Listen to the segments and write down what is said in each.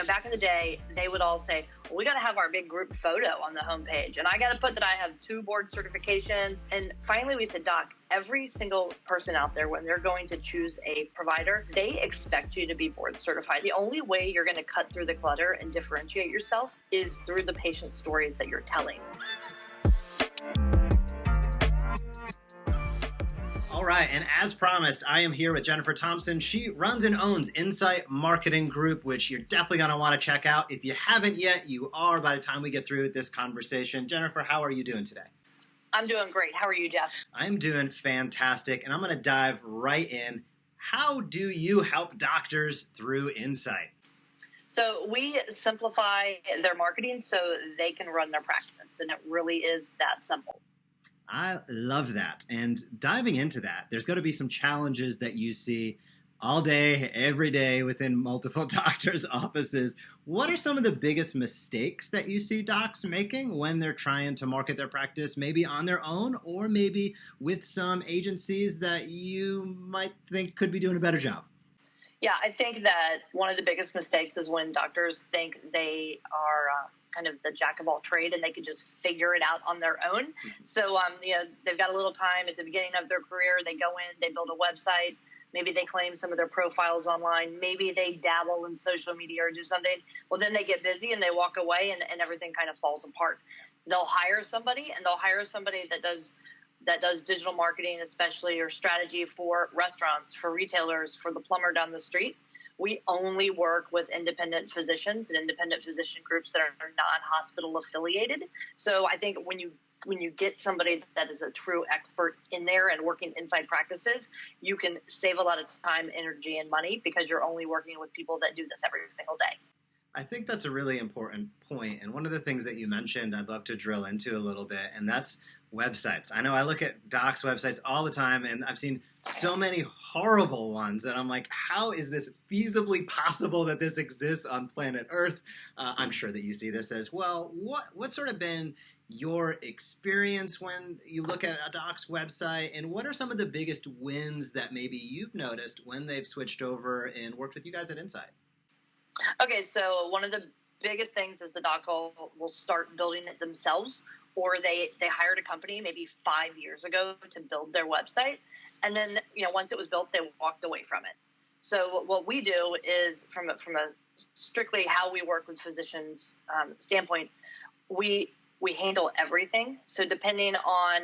back in the day, they would all say, well, we got to have our big group photo on the homepage. And I got to put that I have 2 board certifications. And finally, we said, Doc, every single person out there, when they're going to choose a provider, they expect you to be board certified. The only way you're going to cut through the clutter and differentiate yourself is through the patient stories that you're telling. All right, and as promised, I am here with Jennifer Thompson. She runs and owns Insight Marketing Group, which you're definitely going to want to check out. If you haven't yet, you are by the time we get through this conversation. Jennifer, how are you doing today? I'm doing great. How are you, Jeff? I'm doing fantastic, and I'm going to dive right in. How do you help doctors through Insight? So we simplify their marketing so they can run their practice, and it really is that simple. I love that. And diving into that, there's going to be some challenges that you see all day, every day within multiple doctors' offices. What are some of the biggest mistakes that you see docs making when they're trying to market their practice, maybe on their own or maybe with some agencies that you might think could be doing a better job? Yeah, I think that one of the biggest mistakes is when doctors think they are kind of the jack of all trade and they can just figure it out on their own. So, they've got a little time at the beginning of their career. They go in, they build a website. Maybe they claim some of their profiles online. Maybe they dabble in social media or do something. Well, then they get busy and they walk away and everything kind of falls apart. They'll hire somebody that does digital marketing, especially, or strategy for restaurants, for retailers, for the plumber down the street. We only work with independent physicians and independent physician groups that are non-hospital affiliated. So I think when you get somebody that is a true expert in there and working inside practices, you can save a lot of time, energy, and money because you're only working with people that do this every single day. I think that's a really important point. And one of the things that you mentioned, I'd love to drill into a little bit, and that's websites. I know I look at docs' websites all the time, and I've seen so many horrible ones that I'm like, how is this feasibly possible that this exists on planet Earth? I'm sure that you see this as well. What's sort of been your experience when you look at a doc's website, and what are some of the biggest wins that maybe you've noticed when they've switched over and worked with you guys at Insight? Okay, so one of the biggest things is the doc will start building it themselves, or they hired a company maybe 5 years ago to build their website. And then, once it was built, they walked away from it. So what we do is from a strictly how we work with physicians standpoint, we handle everything. So depending on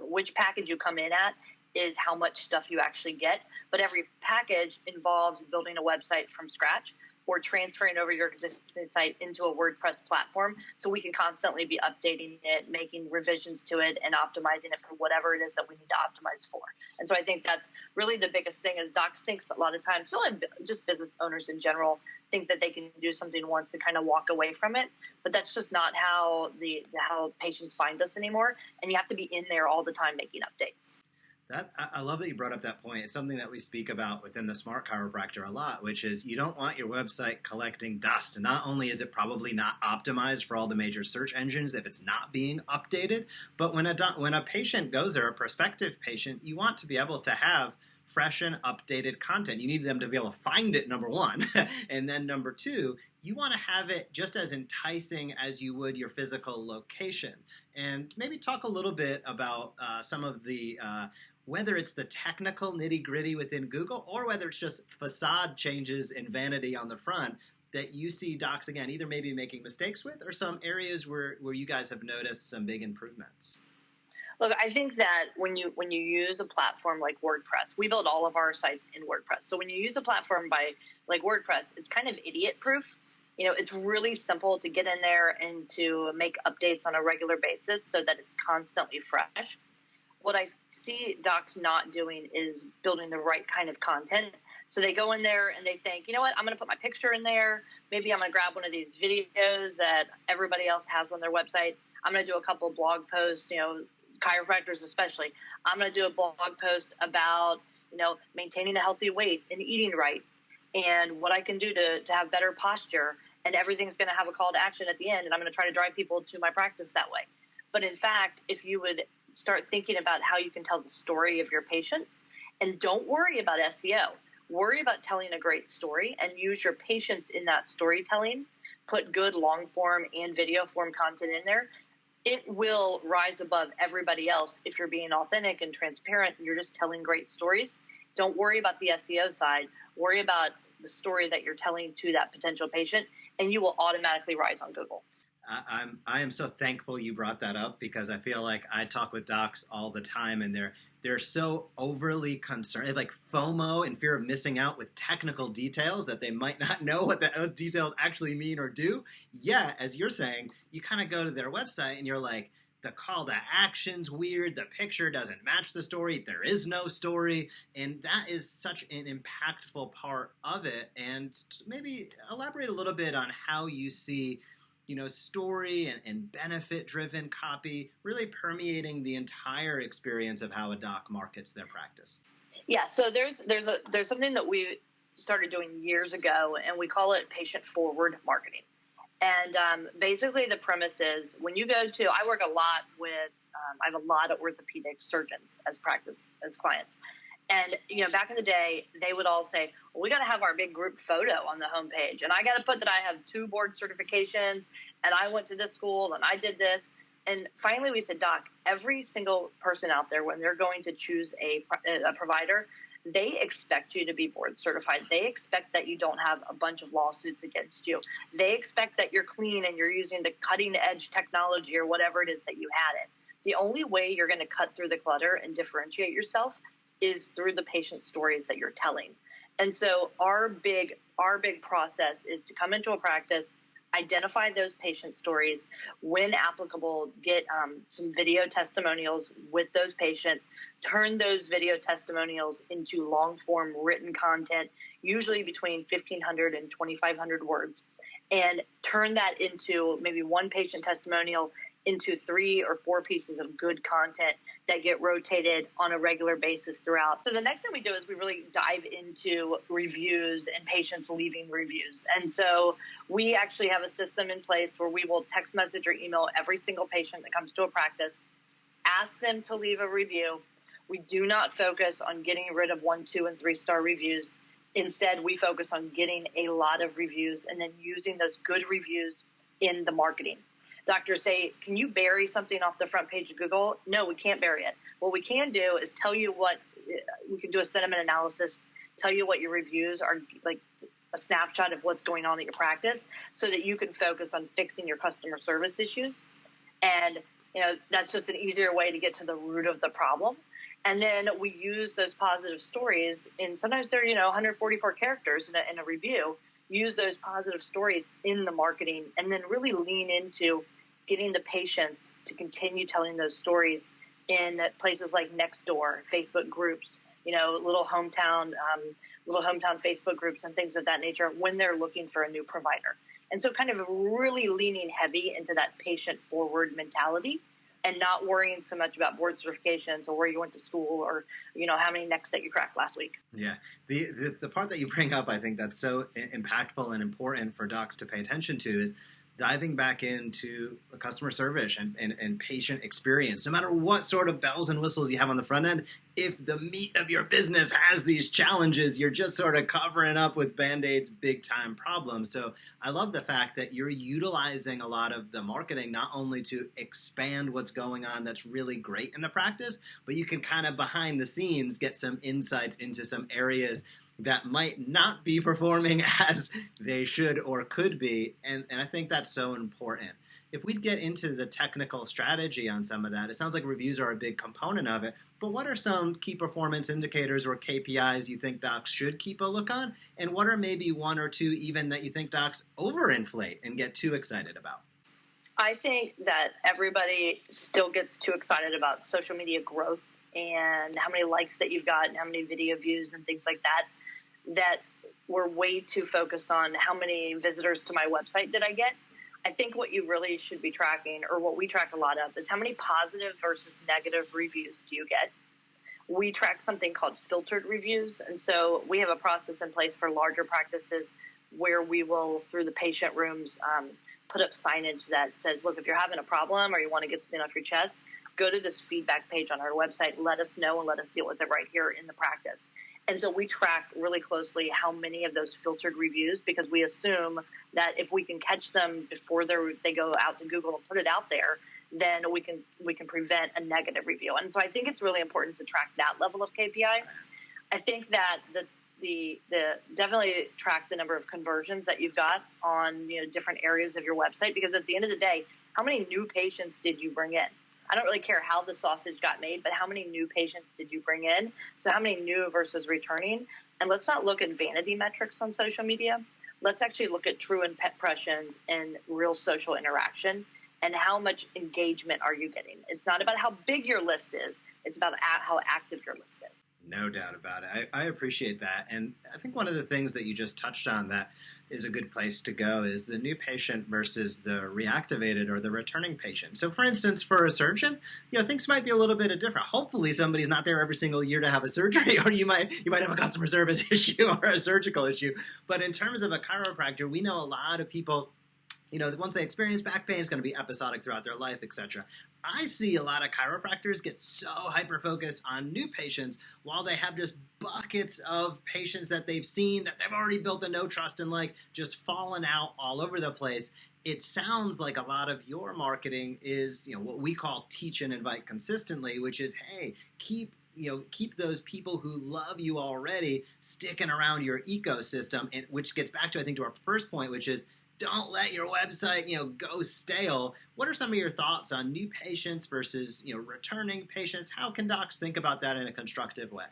which package you come in at is how much stuff you actually get. But every package involves building a website from scratch or transferring over your existing site into a WordPress platform so we can constantly be updating it, making revisions to it, and optimizing it for whatever it is that we need to optimize for. And so I think that's really the biggest thing is docs think a lot of times, so just business owners in general, think that they can do something once and kind of walk away from it. But that's just not how how patients find us anymore. And you have to be in there all the time making updates. I love that you brought up that point. It's something that we speak about within the Smart Chiropractor a lot, which is you don't want your website collecting dust. Not only is it probably not optimized for all the major search engines if it's not being updated, but when a patient goes there, a prospective patient, you want to be able to have fresh and updated content. You need them to be able to find it, number one. And then number two, you want to have it just as enticing as you would your physical location. And maybe talk a little bit about some of the whether it's the technical nitty-gritty within Google or whether it's just facade changes and vanity on the front that you see docs, again, either maybe making mistakes with or some areas where you guys have noticed some big improvements. Look, I think that when you use a platform like WordPress, we build all of our sites in WordPress. So when you use a platform like WordPress, it's kind of idiot-proof. It's really simple to get in there and to make updates on a regular basis so that it's constantly fresh. What I see docs not doing is building the right kind of content. So they go in there and they think, you know what, I'm going to put my picture in there. Maybe I'm going to grab one of these videos that everybody else has on their website. I'm going to do a couple of blog posts, chiropractors especially. I'm going to do a blog post about, maintaining a healthy weight and eating right and what I can do to have better posture. And everything's going to have a call to action at the end. And I'm going to try to drive people to my practice that way. But in fact, if you would start thinking about how you can tell the story of your patients, and don't worry about SEO. Worry about telling a great story and use your patience in that storytelling. Put good long form and video form content in there. It will rise above everybody else if you're being authentic and transparent and you're just telling great stories. Don't worry about the SEO side. Worry about the story that you're telling to that potential patient, and you will automatically rise on Google. I am so thankful you brought that up, because I feel like I talk with docs all the time, and they're so overly concerned, like FOMO and fear of missing out with technical details that they might not know what those details actually mean or do. Yeah, as you're saying, you kind of go to their website and you're like, the call to action's weird, the picture doesn't match the story, there is no story, and that is such an impactful part of it. And maybe elaborate a little bit on how you see story and benefit-driven copy really permeating the entire experience of how a doc markets their practice. Yeah, so there's something that we started doing years ago, and we call it patient-forward marketing. And basically the premise is when you go to – I work a lot with I have a lot of orthopedic surgeons as clients. And, back in the day, they would all say, well, we got to have our big group photo on the homepage. And I got to put that I have 2 board certifications and I went to this school and I did this. And finally we said, Doc, every single person out there, when they're going to choose a provider, they expect you to be board certified. They expect that you don't have a bunch of lawsuits against you. They expect that you're clean and you're using the cutting edge technology or whatever it is that you had it. The only way you're going to cut through the clutter and differentiate yourself is through the patient stories that you're telling. And so our big process is to come into a practice, identify those patient stories, when applicable, get some video testimonials with those patients, turn those video testimonials into long form written content, usually between 1,500 and 2,500 words, and turn that into maybe one patient testimonial into 3 or 4 pieces of good content that get rotated on a regular basis throughout. So the next thing we do is we really dive into reviews and patients leaving reviews. And so we actually have a system in place where we will text message or email every single patient that comes to a practice, ask them to leave a review. We do not focus on getting rid of 1, 2, and 3-star reviews. Instead, we focus on getting a lot of reviews and then using those good reviews in the marketing. Doctors say, can you bury something off the front page of Google? No, we can't bury it. What we can do is tell you we can do a sentiment analysis, tell you what your reviews are, like a snapshot of what's going on at your practice, so that you can focus on fixing your customer service issues. And, that's just an easier way to get to the root of the problem. And then we use those positive stories, and sometimes they're, 144 characters in a review. Use those positive stories in the marketing, and then really lean into getting the patients to continue telling those stories in places like Nextdoor, Facebook groups, little hometown Facebook groups and things of that nature when they're looking for a new provider. And so kind of really leaning heavy into that patient forward mentality and not worrying so much about board certifications or where you went to school or, how many necks that you cracked last week. Yeah. The part that you bring up, I think that's so impactful and important for docs to pay attention to, is diving back into customer service and patient experience. No matter what sort of bells and whistles you have on the front end, if the meat of your business has these challenges, you're just sort of covering up with Band-Aids big time problems. So I love the fact that you're utilizing a lot of the marketing not only to expand what's going on that's really great in the practice, but you can kind of behind the scenes get some insights into some areas that might not be performing as they should or could be. And I think that's so important. If we get into the technical strategy on some of that, it sounds like reviews are a big component of it. But what are some key performance indicators or KPIs you think docs should keep a look on? And what are maybe 1 or 2 even that you think docs overinflate and get too excited about? I think that everybody still gets too excited about social media growth and how many likes that you've got and how many video views and things like that, that we're way too focused on how many visitors to my website did I get. I think what you really should be tracking, or what we track a lot of, is how many positive versus negative reviews do you get. We track something called filtered reviews, and so we have a process in place for larger practices where we will, through the patient rooms, put up signage that says, look, if you're having a problem or you want to get something off your chest, go to this feedback page on our website, let us know, and let us deal with it right here in the practice. And so we track really closely how many of those filtered reviews, because we assume that if we can catch them before they go out to Google and put it out there, then we can prevent a negative review. And so I think it's really important to track that level of KPI. I think that the definitely track the number of conversions that you've got on different areas of your website, because at the end of the day, how many new patients did you bring in? I don't really care how the sausage got made, but how many new patients did you bring in? So how many new versus returning? And let's not look at vanity metrics on social media. Let's actually look at true impressions and real social interaction, and how much engagement are you getting. It's not about how big your list is. It's about how active your list is. No doubt about it. I appreciate that. And I think one of the things that you just touched on that is a good place to go is the new patient versus the reactivated or the returning patient. So for instance, for a surgeon, things might be a little bit different. Hopefully somebody's not there every single year to have a surgery, or you might have a customer service issue or a surgical issue. But in terms of a chiropractor, we know a lot of people, once they experience back pain, it's going to be episodic throughout their life, etc. I see a lot of chiropractors get so hyper-focused on new patients while they have just buckets of patients that they've seen that they've already built a no trust and just fallen out all over the place. It sounds like a lot of your marketing is, what we call teach and invite consistently, which is, hey, keep those people who love you already sticking around your ecosystem, and which gets back to, I think, to our first point, which is, don't let your website, go stale. What are some of your thoughts on new patients versus, returning patients? How can docs think about that in a constructive way?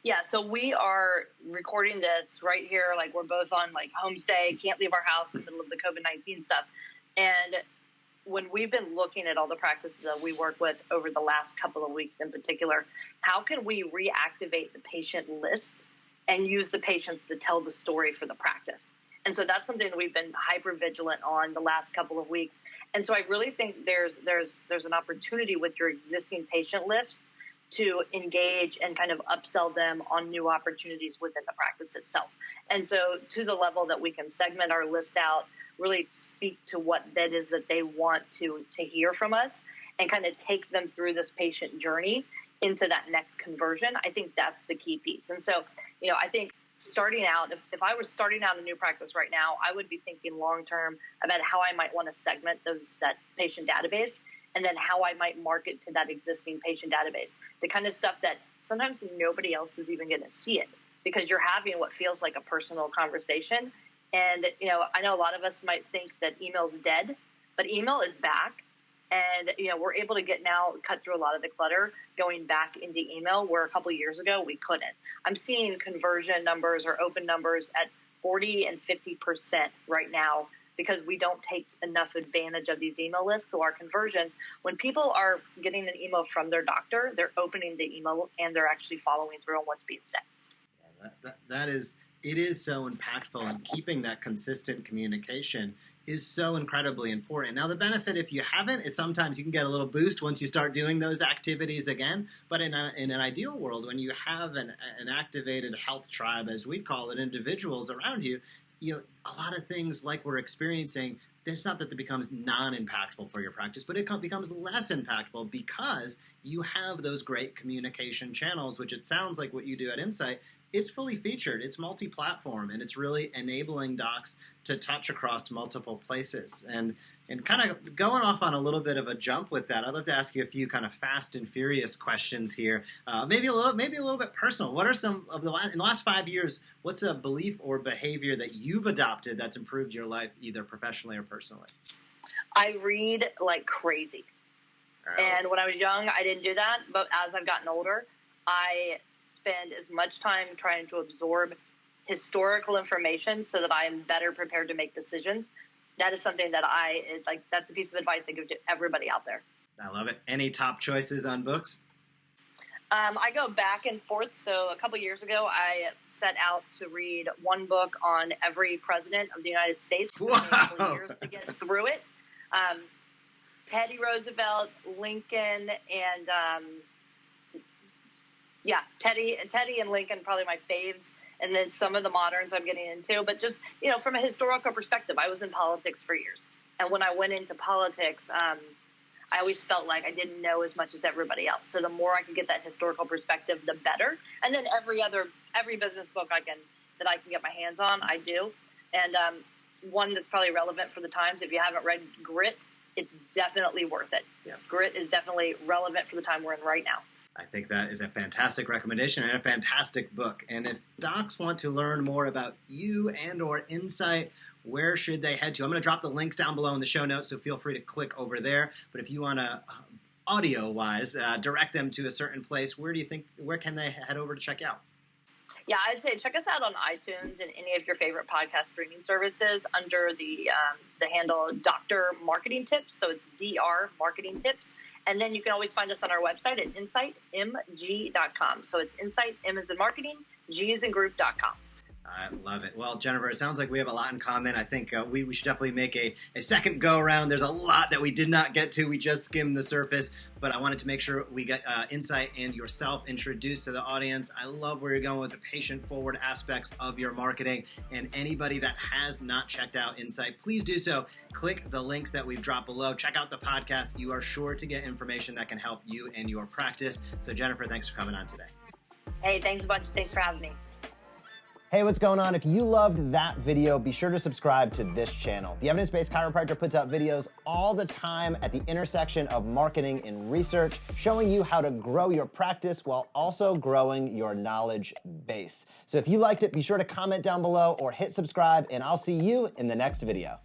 Yeah, so we are recording this right here. We're both on homestay, can't leave our house in the middle of the COVID-19 stuff. And when we've been looking at all the practices that we work with over the last couple of weeks in particular, how can we reactivate the patient list and use the patients to tell the story for the practice? And so that's something that we've been hyper vigilant on the last couple of weeks. And so I really think there's an opportunity with your existing patient list to engage and kind of upsell them on new opportunities within the practice itself. And so to the level that we can segment our list out, really speak to what that is that they want to hear from us, and kind of take them through this patient journey into that next conversion. I think that's the key piece. And so, I think starting out, if I was starting out a new practice right now, I would be thinking long-term about how I might want to segment that patient database, and then how I might market to that existing patient database. The kind of stuff that sometimes nobody else is even going to see it, because you're having what feels like a personal conversation. And, I know a lot of us might think that email's dead, but email is back. And, we're able to cut through a lot of the clutter going back into email, where a couple of years ago we couldn't. I'm seeing conversion numbers or open numbers at 40 and 50% right now, because we don't take enough advantage of these email lists. So our conversions, when people are getting an email from their doctor, they're opening the email and they're actually following through on what's being said. Yeah, it is so impactful, and keeping that consistent communication is so incredibly important. Now, the benefit, if you haven't, is sometimes you can get a little boost once you start doing those activities again. But in an ideal world, when you have an activated health tribe, as we call it, individuals around you, a lot of things like we're experiencing, it's not that it becomes non-impactful for your practice, but it becomes less impactful because you have those great communication channels, which it sounds like what you do at Insight. It's fully featured, it's multi-platform, and it's really enabling docs to touch across multiple places. And kind of going off on a little bit of a jump with that, I'd love to ask you a few kind of fast and furious questions here. Maybe a little bit personal. What are some of in the last 5 years? What's a belief or behavior that you've adopted that's improved your life, either professionally or personally? I read like crazy, and when I was young, I didn't do that. But as I've gotten older, I spend as much time trying to absorb historical information so that I am better prepared to make decisions. That is something that that's a piece of advice I give to everybody out there. I love it. Any top choices on books? I go back and forth. So a couple years ago, I set out to read one book on every president of the United States for years to get through it. Teddy Roosevelt, Lincoln, and Teddy and Lincoln, probably my faves. And then some of the moderns I'm getting into. But just, from a historical perspective, I was in politics for years. And when I went into politics, I always felt like I didn't know as much as everybody else. So the more I could get that historical perspective, the better. And then every business book that I can get my hands on, I do. And one that's probably relevant for the times, if you haven't read Grit, it's definitely worth it. Yeah. Grit is definitely relevant for the time we're in right now. I think that is a fantastic recommendation and a fantastic book. And if docs want to learn more about you and or Insight, where should they head to? I'm going to drop the links down below in the show notes, so feel free to click over there. But if you want to, audio-wise, direct them to a certain place, where can they head over to check out? Yeah, I'd say check us out on iTunes and any of your favorite podcast streaming services under the handle Dr. Marketing Tips. So it's DR Marketing Tips. And then you can always find us on our website at insightmg.com. So it's Insight, M as in marketing, G as in group.com. I love it. Well, Jennifer, it sounds like we have a lot in common. I think we should definitely make a second go around. There's a lot that we did not get to. We just skimmed the surface, but I wanted to make sure we get Insight and yourself introduced to the audience. I love where you're going with the patient-forward aspects of your marketing, and anybody that has not checked out Insight, please do so. Click the links that we've dropped below. Check out the podcast. You are sure to get information that can help you and your practice. So, Jennifer, thanks for coming on today. Hey, thanks a bunch. Thanks for having me. Hey, what's going on? If you loved that video, be sure to subscribe to this channel. The Evidence Based Chiropractor puts out videos all the time at the intersection of marketing and research, showing you how to grow your practice while also growing your knowledge base. So if you liked it, be sure to comment down below or hit subscribe, and I'll see you in the next video.